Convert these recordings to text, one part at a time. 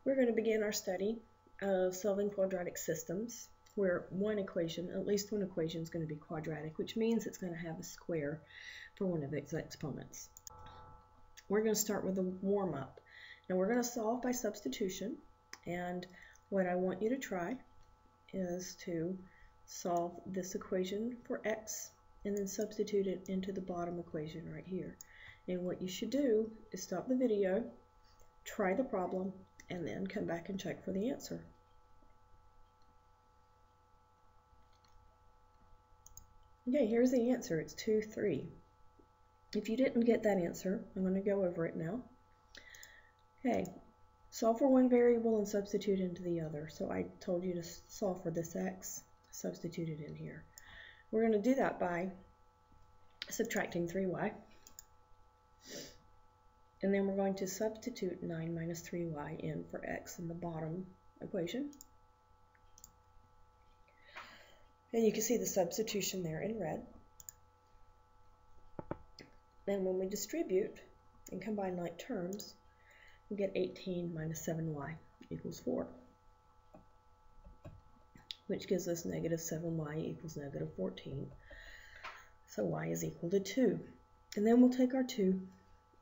We're going to begin our study of solving quadratic systems where at least one equation is going to be quadratic, which means it's going to have a square for one of its exponents. We're going to start with a warm-up. Now we're going to solve by substitution, and what I want you to try is to solve this equation for x and then substitute it into the bottom equation right here. And what you should do is stop the video, try the problem, and then come back and check for the answer. Okay, here's the answer. It's 2, 3. If you didn't get that answer, I'm going to go over it now. Okay, solve for one variable and substitute into the other. So I told you to solve for this x, substitute it in here. We're going to do that by subtracting 3y. And then we're going to substitute 9 minus 3y in for x in the bottom equation. And you can see the substitution there in red. Then when we distribute and combine like terms, we get 18 minus 7y equals 4, which gives us negative 7y equals negative 14. So y is equal to 2. And then we'll take our 2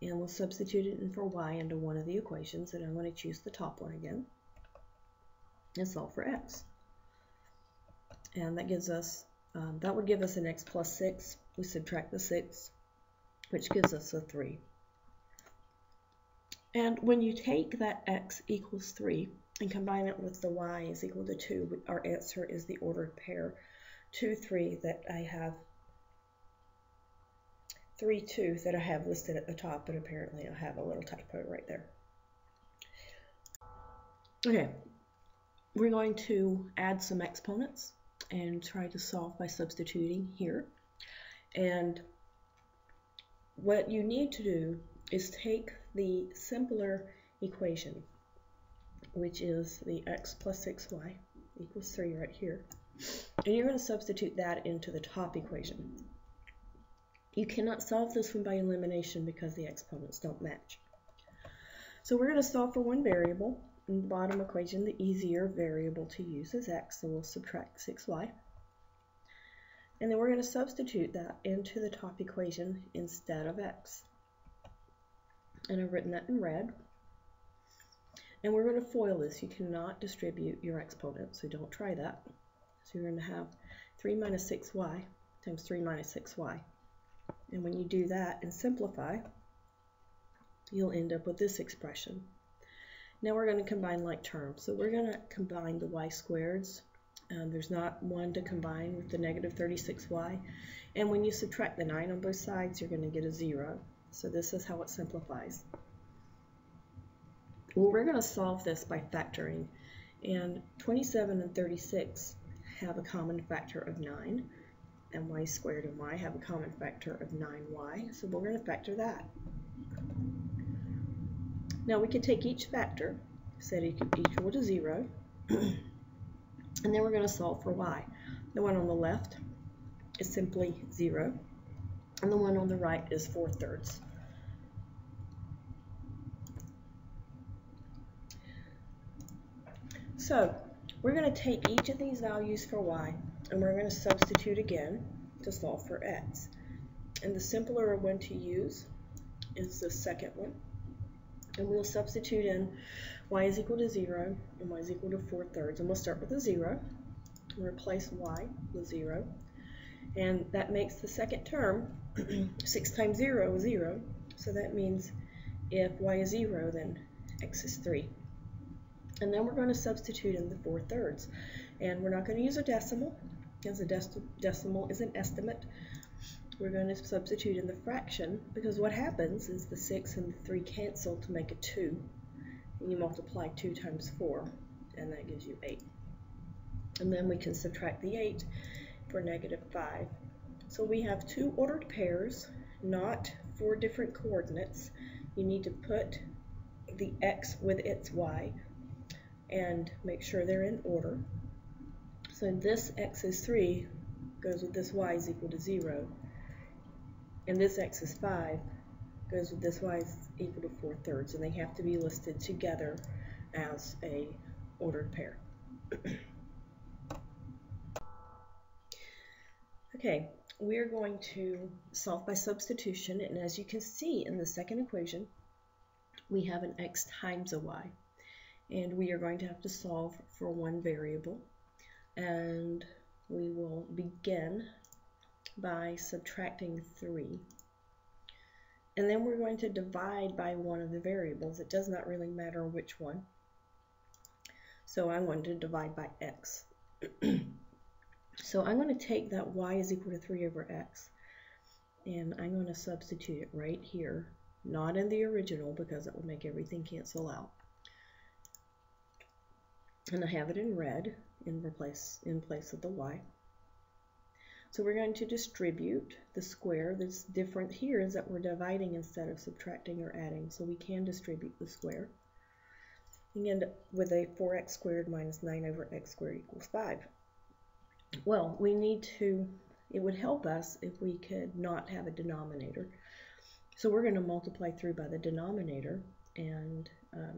and we'll substitute it in for y into one of the equations, and I'm going to choose the top one again and solve for x. And that gives us, that would give us an x plus 6. We subtract the 6, which gives us a 3. And when you take that x equals 3 and combine it with the y is equal to 2, our answer is the ordered pair 2, 3 that I have. 3, 2 that I have listed at the top, but apparently I have a little typo right there. Okay, we're going to add some exponents and try to solve by substituting here. And what you need to do is take the simpler equation, which is the x plus 6y equals 3 right here, and you're going to substitute that into the top equation. You cannot solve this one by elimination because the exponents don't match. So we're going to solve for one variable. In the bottom equation, the easier variable to use is x, so we'll subtract 6y. And then we're going to substitute that into the top equation instead of x. And I've written that in red. And we're going to FOIL this. You cannot distribute your exponent, so don't try that. So you're going to have 3 minus 6y times 3 minus 6y. And when you do that and simplify, you'll end up with this expression. Now we're going to combine like terms. So we're going to combine the y squareds. There's not one to combine with the negative 36y. And when you subtract the 9 on both sides, you're going to get a 0. So this is how it simplifies. Well, we're going to solve this by factoring. And 27 and 36 have a common factor of 9. And y squared and y have a common factor of 9y, so we're going to factor that. Now we can take each factor, set it equal to 0, and then we're going to solve for y. The one on the left is simply 0, and the one on the right is 4/3. So we're going to take each of these values for y, and we're going to substitute again to solve for x. And the simpler one to use is the second one. And we'll substitute in y is equal to 0 and y is equal to 4/3. And we'll start with a 0 and replace y with 0. And that makes the second term 6 times 0 is 0. So that means if y is 0, then x is 3. And then we're going to substitute in the 4/3. And we're not going to use a decimal, because a decimal is an estimate. We're going to substitute in the fraction, because what happens is the 6 and the 3 cancel to make a 2. And you multiply 2 times 4, and that gives you 8. And then we can subtract the 8 for negative 5. So we have 2 ordered pairs, not 4 different coordinates. You need to put the x with its y and make sure they're in order. So this x is 3 goes with this y is equal to 0, and this x is 5 goes with this y is equal to 4/3, and they have to be listed together as a ordered pair. Okay, we're going to solve by substitution, and as you can see in the second equation, we have an x times a y, and we are going to have to solve for one variable, and we will begin by subtracting 3, and then we're going to divide by one of the variables. It does not really matter which one, so I'm going to divide by x. So I'm going to take that y is equal to 3 over x, and I'm going to substitute it right here, not in the original because that would make everything cancel out. And I have it in red in place of the y. So we're going to distribute the square. That's different here is that we're dividing instead of subtracting or adding, so we can distribute the square. And end up with a 4x squared minus 9 over x squared equals 5. Well, we need to, it would help us if we could not have a denominator. So we're going to multiply through by the denominator and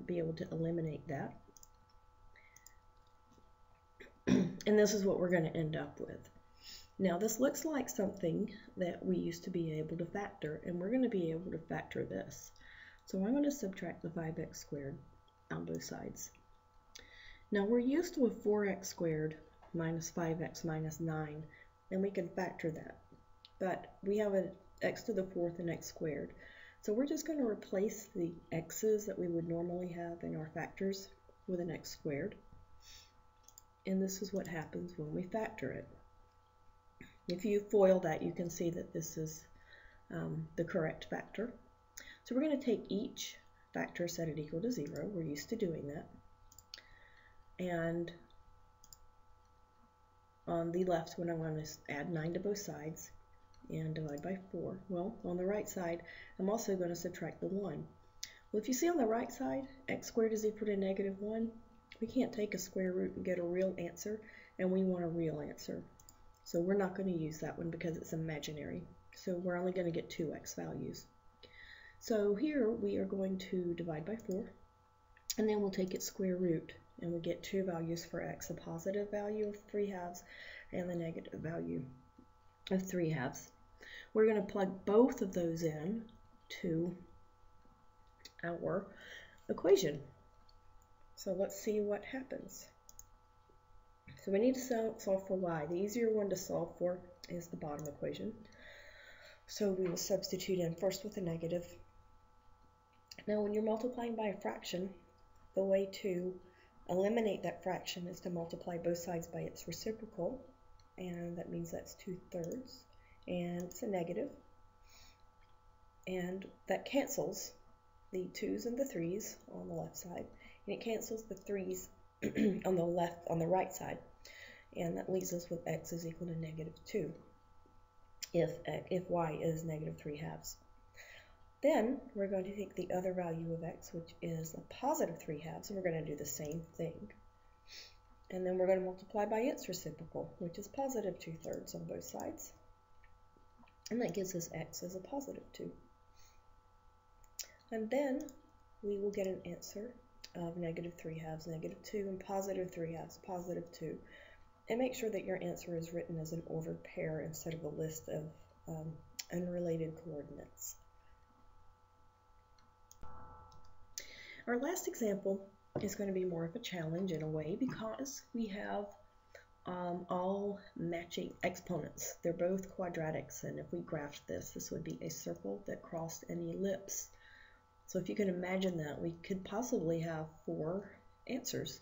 be able to eliminate that. And this is what we're going to end up with. Now this looks like something that we used to be able to factor, and we're going to be able to factor this. So I'm going to subtract the 5x squared on both sides. Now we're used to a 4x squared minus 5x minus 9, and we can factor that. But we have an x to the 4th and x squared. So we're just going to replace the x's that we would normally have in our factors with an x squared. And this is what happens when we factor it. If you FOIL that, you can see that this is the correct factor. So we're going to take each factor, set it equal to 0. We're used to doing that. And on the left one, I'm going to add 9 to both sides and divide by 4. Well, on the right side, I'm also going to subtract the 1. Well, if you see on the right side, x squared is equal to negative 1, we can't take a square root and get a real answer, and we want a real answer. So we're not going to use that one because it's imaginary. So we're only going to get 2x values. So here we are going to divide by 4, and then we'll take its square root, and we get 2 values for x, a positive value of 3/2 and the negative value of 3/2. We're going to plug both of those in to our equation. So let's see what happens. So we need to solve for y. The easier one to solve for is the bottom equation. So we will substitute in first with a negative. Now when you're multiplying by a fraction, the way to eliminate that fraction is to multiply both sides by its reciprocal, and that means that's 2/3, and it's a negative, and that cancels the 2's and the 3's on the left side, and it cancels the 3's on the right side, and that leaves us with x is equal to negative 2 if y is negative 3/2. Then we're going to take the other value of x, which is a positive 3/2, and we're going to do the same thing. And then we're going to multiply by its reciprocal, which is positive 2/3 on both sides. And that gives us x as a positive 2. And then we will get an answer of negative 3/2, negative 2, and positive 3/2, positive 2. And make sure that your answer is written as an ordered pair instead of a list of unrelated coordinates. Our last example is going to be more of a challenge in a way because we have all matching exponents. They're both quadratics, and if we graphed this, this would be a circle that crossed an ellipse. So if you can imagine that, we could possibly have 4 answers.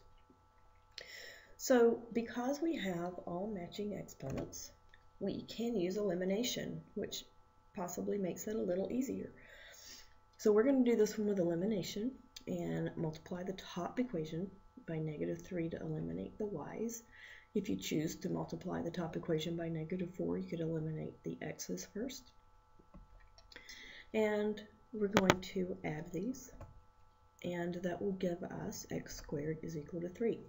So because we have all matching exponents, we can use elimination, which possibly makes it a little easier. So we're going to do this one with elimination and multiply the top equation by negative 3 to eliminate the y's. If you choose to multiply the top equation by negative 4, you could eliminate the x's first. And we're going to add these, and that will give us x squared is equal to 3.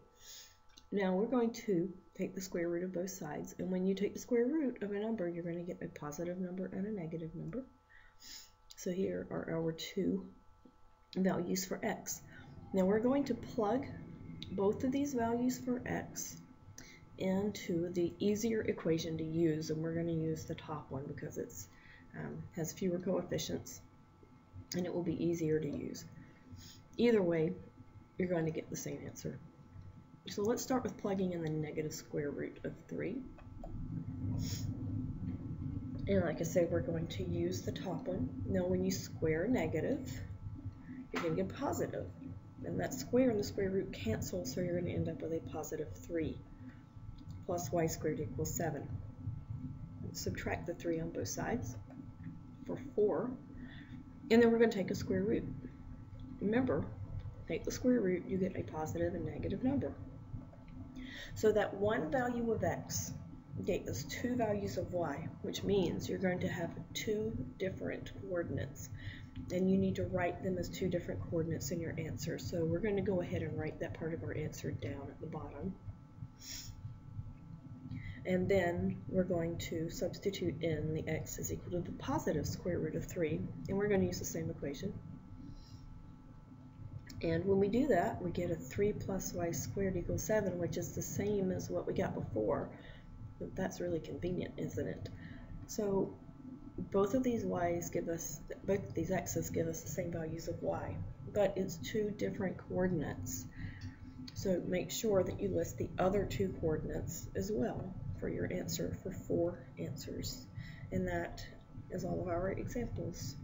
Now we're going to take the square root of both sides, and when you take the square root of a number, you're going to get a positive number and a negative number. So here are our 2 values for x. Now we're going to plug both of these values for x into the easier equation to use, and we're going to use the top one because it has fewer coefficients and it will be easier to use. Either way, you're going to get the same answer. So let's start with plugging in the negative square root of 3. And like I said, we're going to use the top one. Now when you square negative, you're going to get positive. And that square and the square root cancel, so you're going to end up with a positive 3 plus y squared equals 7. Subtract the 3 on both sides for 4. And then we're going to take a square root. Remember, take the square root, you get a positive and negative number. So that one value of x gave us two values of y, which means you're going to have two different coordinates. And you need to write them as two different coordinates in your answer. So we're going to go ahead and write that part of our answer down at the bottom. And then we're going to substitute in the x is equal to the positive square root of 3, and we're going to use the same equation. And when we do that, we get a 3 plus y squared equals 7, which is the same as what we got before. That's really convenient, isn't it? So both of these x's give us the same values of y, but it's two different coordinates. So make sure that you list the other two coordinates as well for your answer for 4 answers. And that is all of our examples.